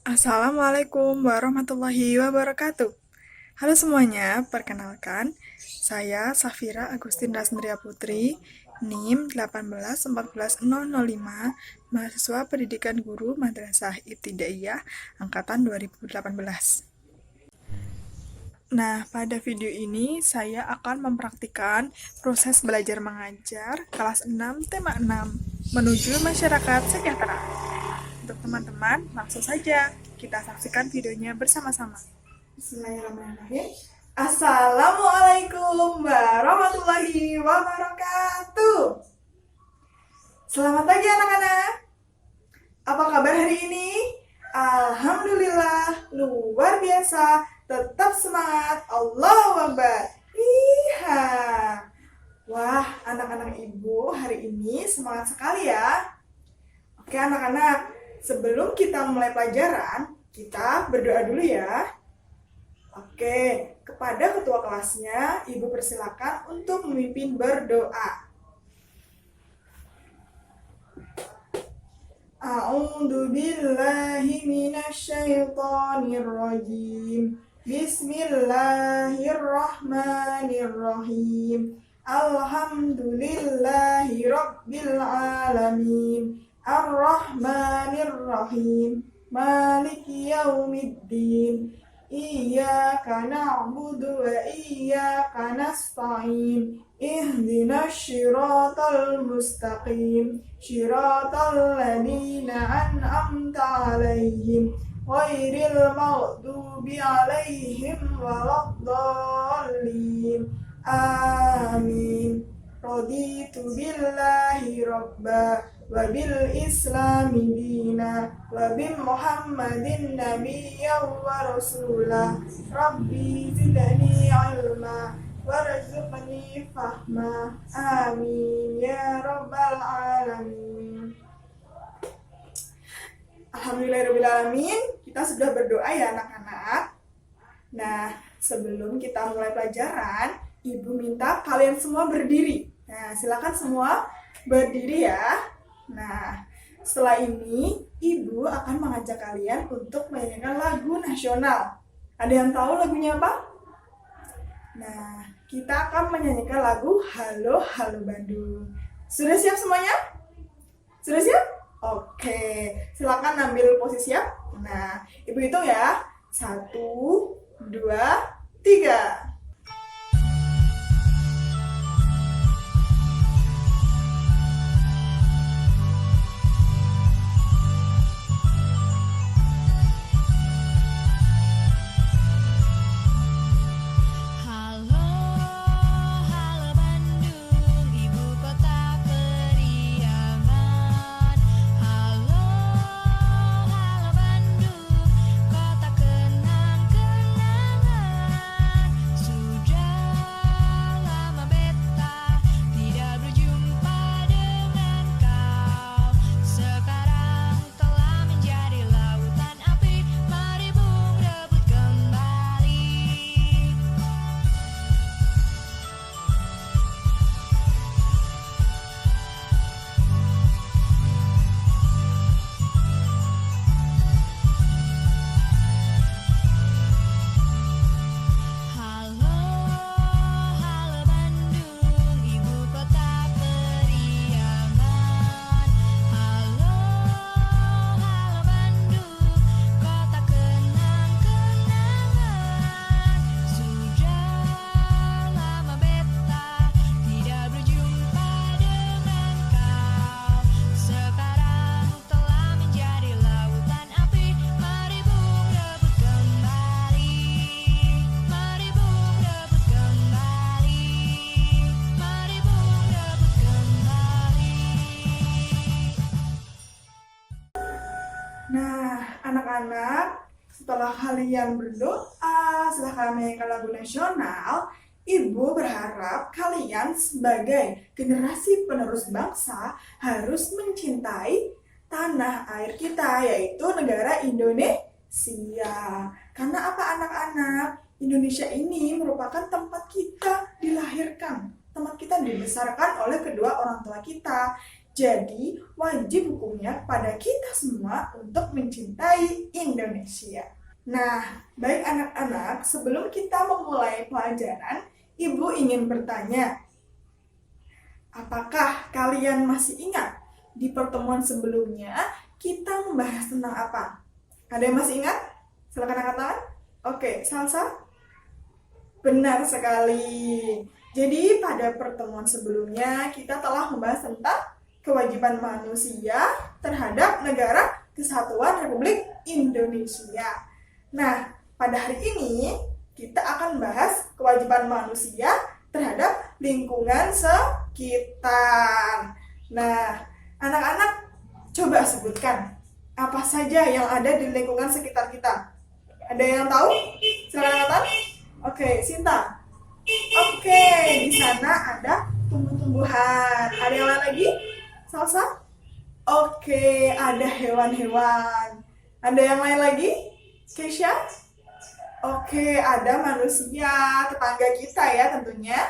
Assalamualaikum warahmatullahi wabarakatuh. Halo semuanya, perkenalkan, saya Safira Agustin Rasndria Putri, NIM 1814005, mahasiswa Pendidikan Guru Madrasah Ibtidaiyah angkatan 2018. Nah, pada video ini saya akan mempraktikkan proses belajar mengajar kelas 6 tema 6 menuju masyarakat sejahtera. Untuk teman-teman, langsung saja kita saksikan videonya bersama-sama. Bismillahirrahmanirrahim. Assalamualaikum warahmatullahi wabarakatuh. Selamat pagi anak-anak. Apa kabar hari ini? Alhamdulillah, luar biasa. Tetap semangat. Allahu Akbar. Iha. Wah, anak-anak ibu hari ini semangat sekali ya. Oke anak-anak, sebelum kita mulai pelajaran, kita berdoa dulu ya. Oke, kepada ketua kelasnya, ibu persilakan untuk memimpin berdoa. A'udzu billahi minasyaitonir rajim. Bismillahirrahmanirrahim. Alhamdulillahi rabbil alamin. Ar-Rahmanir-Rahim. Maliki yaumiddin. Iyyaka na'budu wa iyyaka nasta'in. Ihdinas syiratal mustaqim. Syiratal ladzina an'amta 'alaihim ghairil maghdubi 'alaihim waladdallin. Amin. Raditu billahi rabba wa bil islami dina wa bi muhammadin nabiyyan wa rasulah. Rabbi zidni ilma warzuqni fahma. Amin ya rabbal alamin. Alhamdulillahirrahmanirrahim. Kita sudah berdoa ya anak-anak. Nah, sebelum kita mulai pelajaran, ibu minta kalian semua berdiri. Nah, silakan semua berdiri ya. Nah, setelah ini ibu akan mengajak kalian untuk menyanyikan lagu nasional. Ada yang tahu lagunya apa? Nah, kita akan menyanyikan lagu Halo Halo Bandung. Sudah siap semuanya? Sudah siap? Oke, silakan ambil posisi siap. Nah, ibu hitung ya. 1, 2, 3. Nah, anak-anak, setelah kalian berdoa, setelah kalian menyanyikan lagu nasional, ibu berharap kalian sebagai generasi penerus bangsa harus mencintai tanah air kita, yaitu negara Indonesia. Karena apa anak-anak? Indonesia ini merupakan tempat kita dilahirkan, tempat kita dibesarkan oleh kedua orang tua kita. Jadi, wajib hukumnya pada kita semua untuk mencintai Indonesia. Nah, baik anak-anak, sebelum kita memulai pelajaran, Ibu ingin bertanya, apakah kalian masih ingat di pertemuan sebelumnya kita membahas tentang apa? Ada yang masih ingat? Silakan angkat tangan. Oke, Salsa? Benar sekali. Jadi pada pertemuan sebelumnya kita telah membahas tentang kewajiban manusia terhadap negara Kesatuan Republik Indonesia. Nah, pada hari ini kita akan bahas kewajiban manusia terhadap lingkungan sekitar. Nah, anak-anak coba sebutkan apa saja yang ada di lingkungan sekitar kita. Ada yang tahu? Silakan angkat. Oke, Sinta. Oke, di sana ada tumbuh-tumbuhan. Ada yang lain lagi? Salsa? Oke, ada hewan-hewan. Ada yang lain lagi? Keisha? Oke, ada manusia, tetangga kita ya tentunya.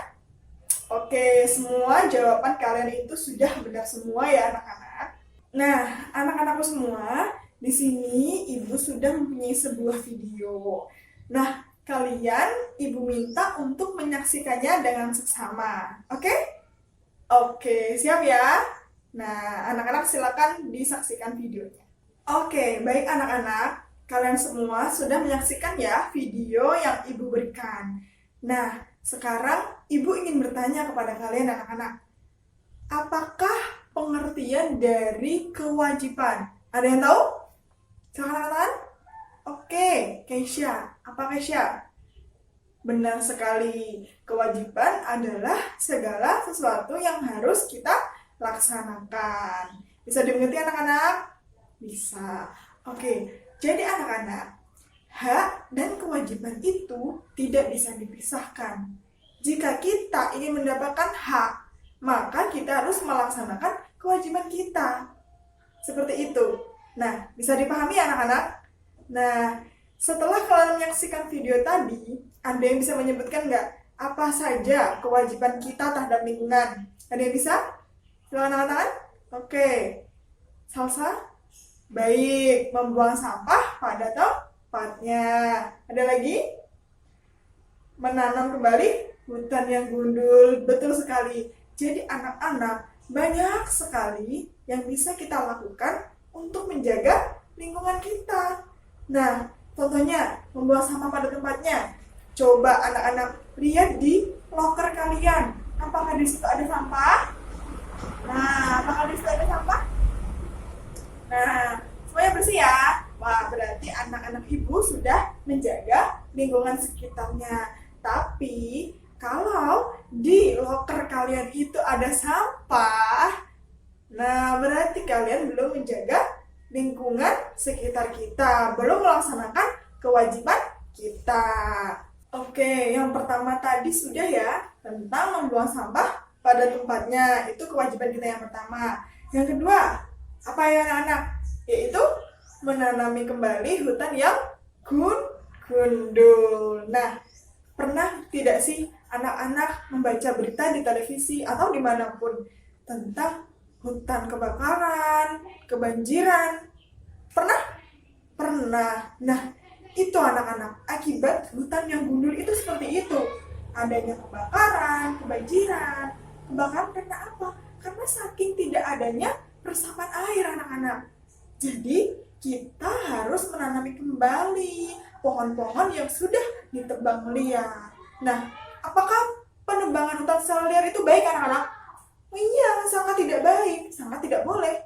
Oke, semua jawaban kalian itu sudah benar semua ya anak-anak. Nah, anak-anakku semua, di sini Ibu sudah mempunyai sebuah video. Nah, kalian Ibu minta untuk menyaksikannya dengan seksama. Oke? Oke, siap ya? Nah, anak-anak silakan disaksikan videonya. Oke, baik anak-anak. Kalian semua sudah menyaksikan ya video yang Ibu berikan. Nah, sekarang Ibu ingin bertanya kepada kalian anak-anak. Apakah pengertian dari kewajiban? Ada yang tahu? Silakan angkat tangan. Oke, Keisha. Apa Keisha? Benar sekali. Kewajiban adalah segala sesuatu yang harus kita laksanakan. Bisa dimengerti anak-anak? Bisa. Oke. Jadi anak-anak, hak dan kewajiban itu tidak bisa dipisahkan. Jika kita ingin mendapatkan hak, maka kita harus melaksanakan kewajiban kita. Seperti itu. Nah, bisa dipahami anak-anak? Nah, setelah kalian menyaksikan video tadi, ada yang bisa menyebutkan nggak apa saja kewajiban kita terhadap lingkungan? Ada yang bisa? Silakan angkat tangan. Oke. Salsa? Baik, membuang sampah pada tempatnya. Ada lagi? Menanam kembali hutan yang gundul. Betul sekali. Jadi anak-anak, banyak sekali yang bisa kita lakukan untuk menjaga lingkungan kita. Nah, contohnya membuang sampah pada tempatnya. Coba anak-anak lihat di loker kalian. Apakah di situ ada sampah? Nah, apakah di situ ada sampah? Nah, semuanya bersih ya. Wah, berarti anak-anak Ibu sudah menjaga lingkungan sekitarnya. Tapi, kalau di loker kalian itu ada sampah, nah berarti kalian belum menjaga lingkungan sekitar kita. Belum melaksanakan kewajiban kita. Oke, yang pertama tadi sudah ya, tentang membuang sampah pada tempatnya. Itu kewajiban kita yang pertama. Yang kedua, apa ya anak-anak? Yaitu menanami kembali hutan yang gundul. Nah, pernah tidak sih anak-anak membaca berita di televisi atau dimanapun tentang hutan kebakaran, kebanjiran? Pernah? Pernah. Nah, itu anak-anak, akibat hutan yang gundul itu seperti itu. Adanya kebakaran, kebanjiran. Kebakaran karena apa? Karena saking tidak adanya resapan air anak-anak. Jadi kita harus menanami kembali pohon-pohon yang sudah ditebang liar. Nah, apakah penebangan hutan secara liar itu baik anak-anak? Iya, sangat tidak baik, sangat tidak boleh.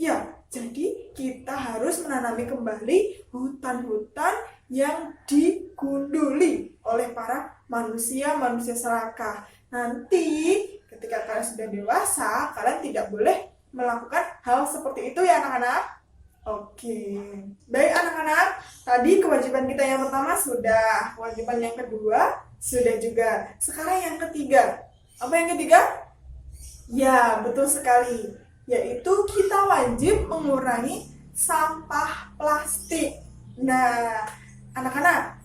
Ya, jadi kita harus menanami kembali hutan-hutan yang digunduli oleh para manusia serakah. Nanti ketika kalian sudah dewasa, kalian tidak boleh melakukan hal seperti itu ya anak-anak. Oke, baik anak-anak, tadi kewajiban kita yang pertama sudah, kewajiban yang kedua sudah juga. Sekarang yang ketiga, apa yang ketiga? Ya, betul sekali, yaitu kita wajib mengurangi sampah plastik. Nah, anak-anak,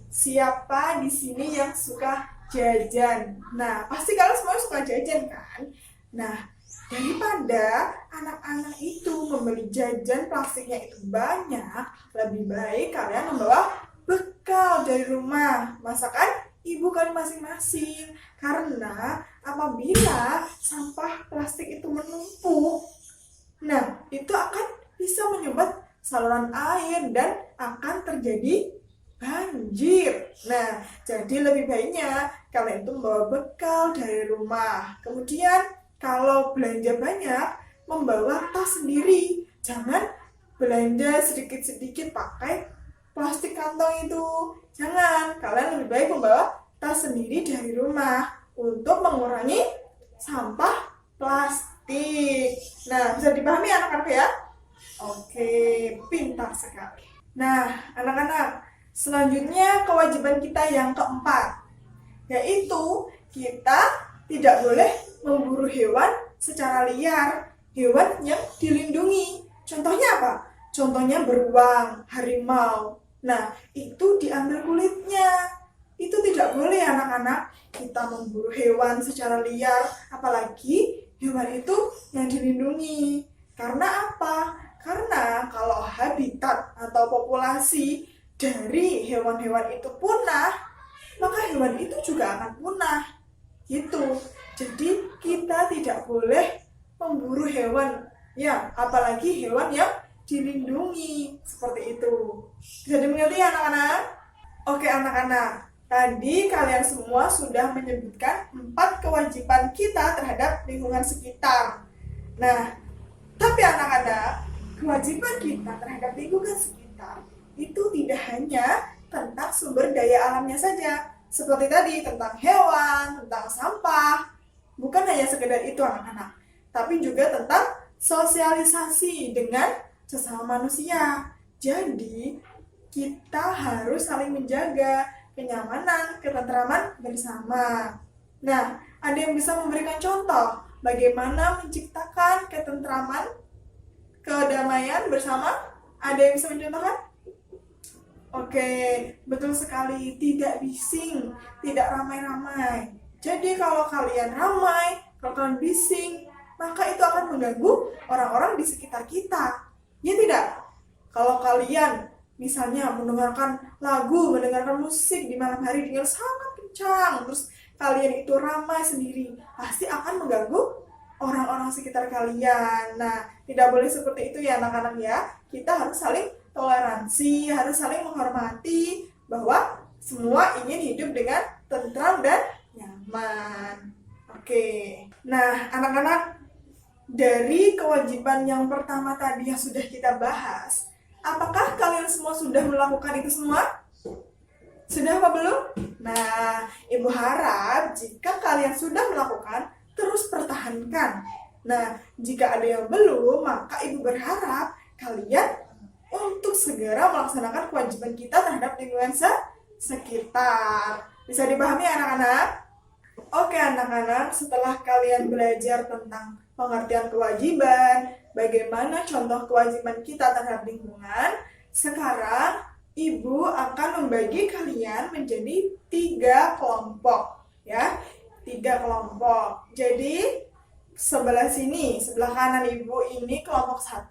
siapa di sini yang suka jajan? Nah, pasti kalian semua suka jajan kan? Nah, Daripada anak-anak itu membeli jajan plastiknya itu banyak, lebih baik kalian membawa bekal dari rumah, masakan ibu kalian masing-masing. Karena apabila sampah plastik itu menumpuk, nah itu akan bisa menyumbat saluran air dan akan terjadi banjir. Nah, jadi lebih baiknya kalian itu membawa bekal dari rumah. Kemudian kalau belanja banyak, membawa tas sendiri. Jangan belanja sedikit-sedikit pakai plastik kantong itu. Jangan, kalian lebih baik membawa tas sendiri dari rumah untuk mengurangi sampah plastik. Nah, bisa dipahami anak-anak ya? Oke, pintar sekali. Nah, anak-anak, selanjutnya kewajiban kita yang keempat, yaitu kita tidak boleh memburu hewan secara liar, hewan yang dilindungi. Contohnya apa? Contohnya beruang, harimau. Nah, itu diambil kulitnya. Itu tidak boleh anak-anak, kita memburu hewan secara liar, apalagi hewan itu yang dilindungi. Karena apa? Karena kalau habitat atau populasi dari hewan-hewan itu punah, maka hewan itu juga akan punah. Gitu. Jadi kita tidak boleh memburu hewan, ya, apalagi hewan yang dilindungi. Seperti itu. Bisa dimengerti ya anak-anak? Oke anak-anak, tadi kalian semua sudah menyebutkan 4 kewajiban kita terhadap lingkungan sekitar. Nah, tapi anak-anak, kewajiban kita terhadap lingkungan sekitar itu tidak hanya tentang sumber daya alamnya saja. Seperti tadi, tentang hewan, tentang sampah. Bukan hanya sekedar itu anak-anak, tapi juga tentang sosialisasi dengan sesama manusia. Jadi, kita harus saling menjaga kenyamanan, ketentraman bersama. Nah, ada yang bisa memberikan contoh bagaimana menciptakan ketentraman, kedamaian bersama? Ada yang bisa mencontohkan? Oke, betul sekali. Tidak bising, tidak ramai-ramai. Jadi kalau kalian ramai, kalau kalian bising, maka itu akan mengganggu orang-orang di sekitar kita. Ya tidak? Kalau kalian misalnya mendengarkan lagu, mendengarkan musik di malam hari dengan sangat kencang, terus kalian itu ramai sendiri, pasti akan mengganggu orang-orang sekitar kalian. Nah, tidak boleh seperti itu ya anak-anak ya. Kita harus saling toleransi, harus saling menghormati bahwa semua ingin hidup dengan tentram dan nyaman. Oke. Nah, anak-anak, dari kewajiban yang pertama tadi yang sudah kita bahas, apakah kalian semua sudah melakukan itu semua? Sudah apa belum? Nah, Ibu harap jika kalian sudah melakukan, terus pertahankan. Nah, jika ada yang belum, maka Ibu berharap kalian untuk segera melaksanakan kewajiban kita terhadap lingkungan sekitar. Bisa dipahami anak-anak? Oke anak-anak, setelah kalian belajar tentang pengertian kewajiban, bagaimana contoh kewajiban kita terhadap lingkungan, sekarang Ibu akan membagi kalian menjadi 3 kelompok, ya, 3 kelompok. Jadi sebelah sini, sebelah kanan Ibu ini kelompok 1,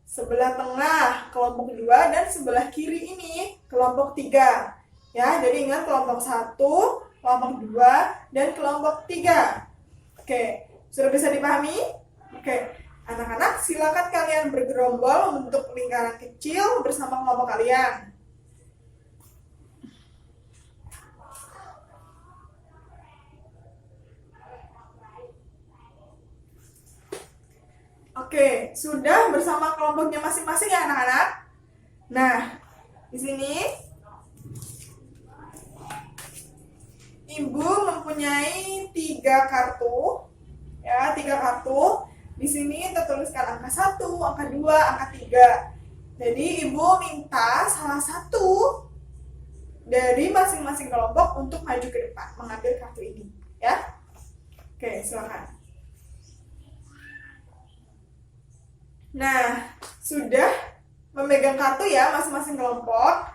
sebelah tengah kelompok 2, dan sebelah kiri ini kelompok 3. Ya, jadi ingat kelompok 1, kelompok 2, dan kelompok 3. Oke, sudah bisa dipahami? Oke, anak-anak silakan kalian bergerombol membentuk lingkaran kecil bersama kelompok kalian. Oke, sudah bersama kelompoknya masing-masing ya anak-anak? Nah, di sini Ibu mempunyai 3 kartu, ya, 3 kartu. Di sini tertuliskan angka 1, angka 2, angka 3. Jadi Ibu minta salah satu dari masing-masing kelompok untuk maju ke depan, mengambil kartu ini, ya. Oke, silakan. Nah, sudah memegang kartu ya masing-masing kelompok.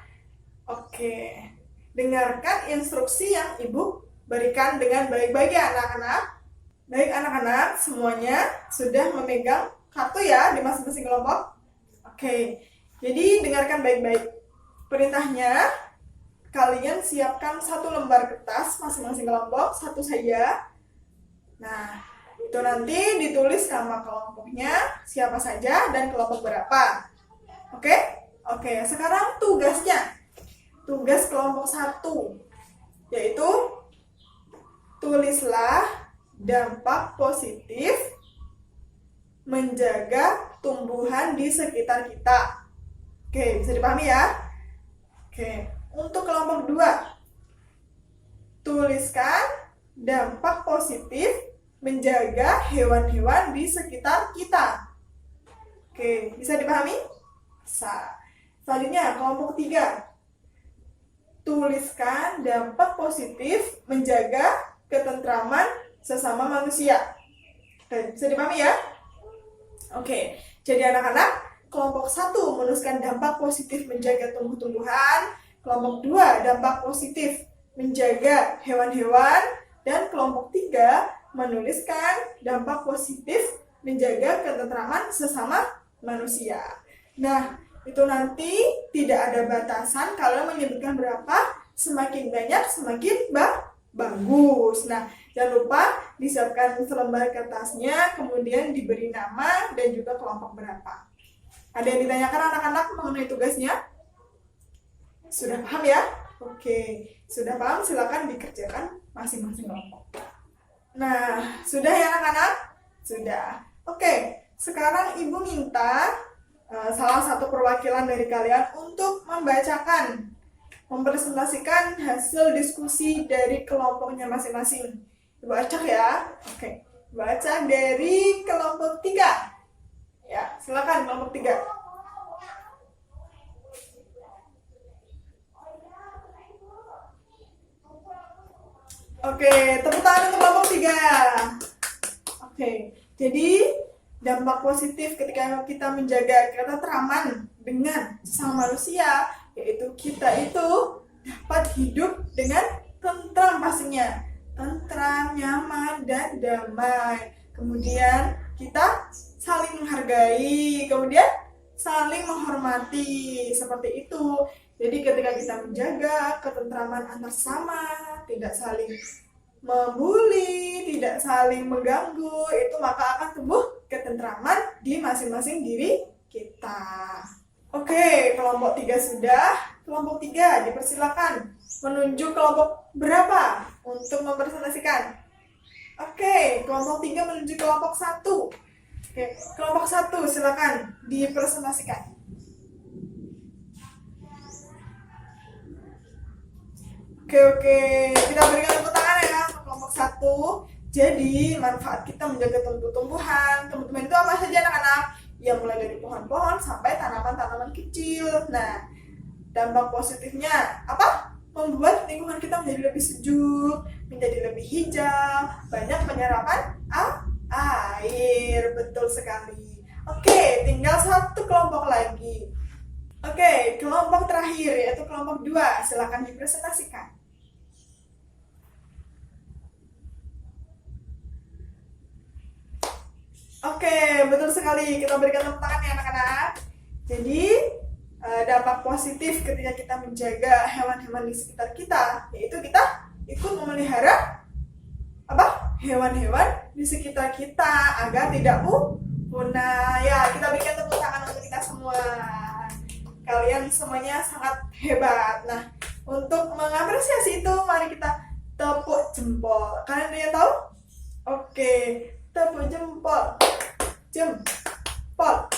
Oke. Dengarkan instruksi yang Ibu berikan dengan baik-baik ya anak-anak. Baik anak-anak, semuanya sudah memegang kartu ya di masing-masing kelompok? Oke, jadi dengarkan baik-baik. Perintahnya, kalian siapkan 1 lembar kertas masing-masing kelompok, 1 saja. Nah, itu nanti ditulis nama kelompoknya, siapa saja, dan kelompok berapa. Oke? Oke, sekarang tugasnya. Tugas kelompok 1, yaitu tulislah dampak positif menjaga tumbuhan di sekitar kita. Oke, bisa dipahami ya? Oke, untuk kelompok 2, tuliskan dampak positif menjaga hewan-hewan di sekitar kita. Oke, bisa dipahami? Bisa. Selanjutnya, kelompok 3, tuliskan dampak positif menjaga ketentraman sesama manusia. Oke, bisa dipahami ya? Oke, jadi anak-anak, kelompok 1 menuliskan dampak positif menjaga tumbuh-tumbuhan, kelompok 2 dampak positif menjaga hewan-hewan, dan kelompok 3 menuliskan dampak positif menjaga ketentraman sesama manusia. Nah, itu nanti tidak ada batasan, kalau menyebutkan berapa, semakin banyak semakin bagus. Nah, jangan lupa disiapkan selembar kertasnya, kemudian diberi nama dan juga kelompok berapa. Ada yang ditanyakan anak-anak mengenai tugasnya? Sudah paham ya? Oke, sudah paham, silakan dikerjakan masing-masing kelompok. Nah, sudah ya anak-anak? Sudah. Oke, sekarang Ibu minta salah satu perwakilan dari kalian untuk mempresentasikan hasil diskusi dari kelompoknya masing-masing. Ibu acak ya. Oke, Ibu acak dari kelompok 3. Ya, silakan kelompok 3. Oke, tepuk tangan untuk kelompok 3. Oke, jadi dampak positif ketika kita menjaga ketentraman dengan sesama manusia, yaitu kita itu dapat hidup dengan tentram pastinya. Tentram, nyaman, dan damai. Kemudian kita saling menghargai, kemudian saling menghormati, seperti itu. Jadi ketika kita menjaga ketentraman antar sesama, tidak saling membuli, tidak saling mengganggu, itu maka akan tumbuh ketentraman di masing-masing diri kita. Oke, kelompok 3 sudah. Kelompok 3 dipersilakan menunjuk kelompok berapa untuk mempresentasikan. Oke, kelompok 3 menunjuk kelompok 1. Oke, kelompok 1 silakan dipresentasikan. Oke, kita berikan tepuk tangan ya untuk kelompok 1. Jadi, manfaat kita menjaga tumbuh-tumbuhan. Tumbuh-tumbuhan itu apa saja anak-anak? Ya, mulai dari pohon-pohon sampai tanaman-tanaman kecil. Nah, dampak positifnya apa? Membuat lingkungan kita menjadi lebih sejuk, menjadi lebih hijau, banyak penyerapan air. Betul sekali. Oke, tinggal 1 kelompok lagi. Oke, kelompok terakhir yaitu kelompok 2. Silakan dipresentasikan. Oke, betul sekali. Kita berikan tepuk tangan ya anak-anak. Jadi, dampak positif ketika kita menjaga hewan-hewan di sekitar kita, yaitu kita ikut memelihara hewan-hewan di sekitar kita agar tidak punah. Ya, kita berikan tepuk tangan untuk kita semua. Kalian semuanya sangat hebat. Nah, untuk mengapresiasi itu, mari kita tepuk jempol. Kalian ada yang tahu? Oke, tepuk jempol. Jempol.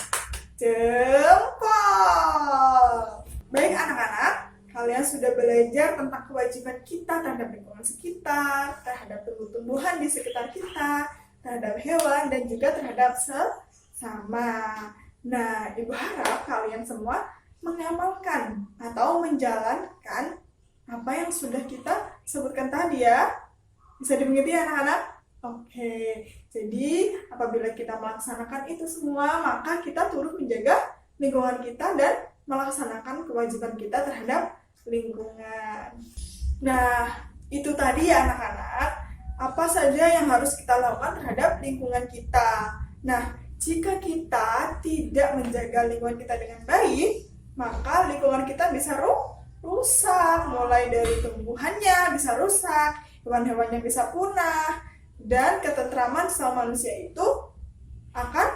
Baik anak-anak, kalian sudah belajar tentang kewajiban kita terhadap lingkungan sekitar, terhadap tumbuh-tumbuhan di sekitar kita, terhadap hewan, dan juga terhadap sesama. Nah, Ibu harap kalian semua mengamalkan atau menjalankan apa yang sudah kita sebutkan tadi ya. Bisa dimengerti ya anak-anak? Oke, jadi apabila kita melaksanakan itu semua, maka kita turut menjaga lingkungan kita dan melaksanakan kewajiban kita terhadap lingkungan. Nah, itu tadi ya anak-anak, apa saja yang harus kita lakukan terhadap lingkungan kita. Nah, jika kita tidak menjaga lingkungan kita dengan baik, maka lingkungan kita bisa rusak, mulai dari tumbuhannya bisa rusak, hewan-hewannya bisa punah, dan ketentraman sama manusia itu akan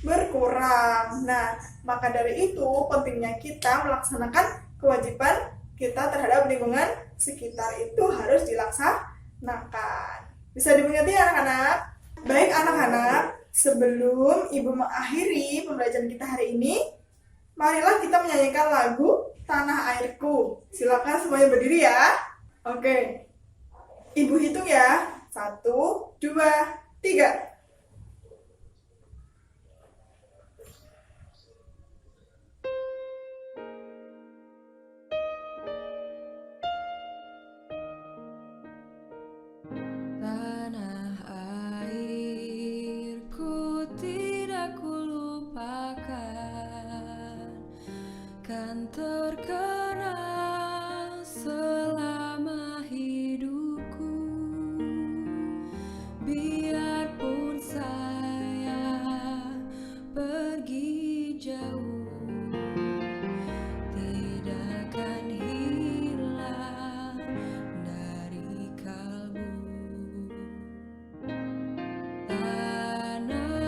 berkurang. Nah, maka dari itu pentingnya kita melaksanakan kewajiban kita terhadap lingkungan sekitar itu harus dilaksanakan. Bisa dimengerti anak-anak? Baik anak-anak, sebelum Ibu mengakhiri pembelajaran kita hari ini, marilah kita menyanyikan lagu Tanah Airku. Silakan semuanya berdiri ya. Oke. Ibu hitung ya. 1, 2, 3. Tanah airku tidak kulupakan, kan terkenang selama hidupku. Biarpun saya pergi jauh, tidak akan hilang dari kalbu. Tanahku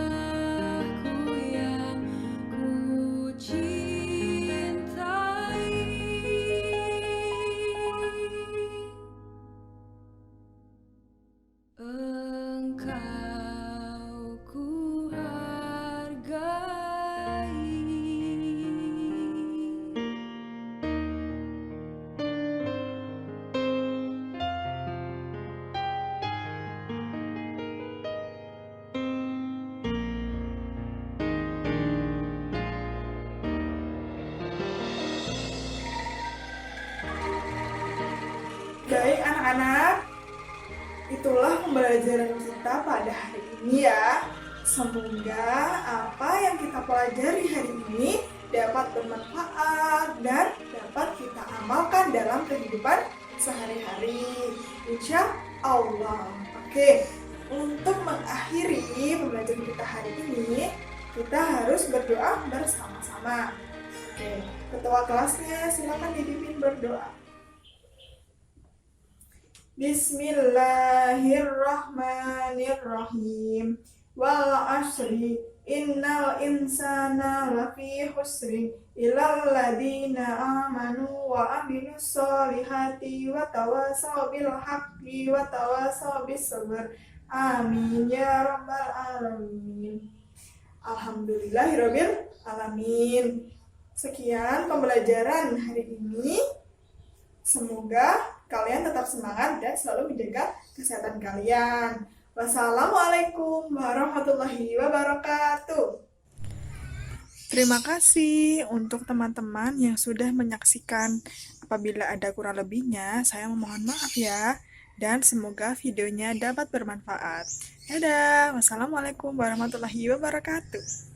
yang ku cintai, engkau ku hargai. Baik anak-anak, itulah pembelajaran kita pada hari ini ya. Semoga apa yang kita pelajari hari ini dapat bermanfaat dan dapat kita amalkan dalam kehidupan sehari-hari. Insya Allah. Oke, untuk mengakhiri pembelajaran kita hari ini, kita harus berdoa bersama-sama. Oke, ketua kelasnya silakan dipimpin berdoa. Bismillahirrahmanirrahim. Wal asri innal insana lafi khusrin illal ladzina amanu wa amilus solihati wa tawasaw bil haqqi wa tawasaw bis sabr. Amin ya rabbal alamin. Alhamdulillahirabbil alamin. Sekian pembelajaran hari ini. Semoga kalian tetap semangat dan selalu menjaga kesehatan kalian. Wassalamualaikum warahmatullahi wabarakatuh. Terima kasih untuk teman-teman yang sudah menyaksikan. Apabila ada kurang lebihnya, saya memohon maaf ya. Dan semoga videonya dapat bermanfaat. Dadah. Wassalamualaikum warahmatullahi wabarakatuh.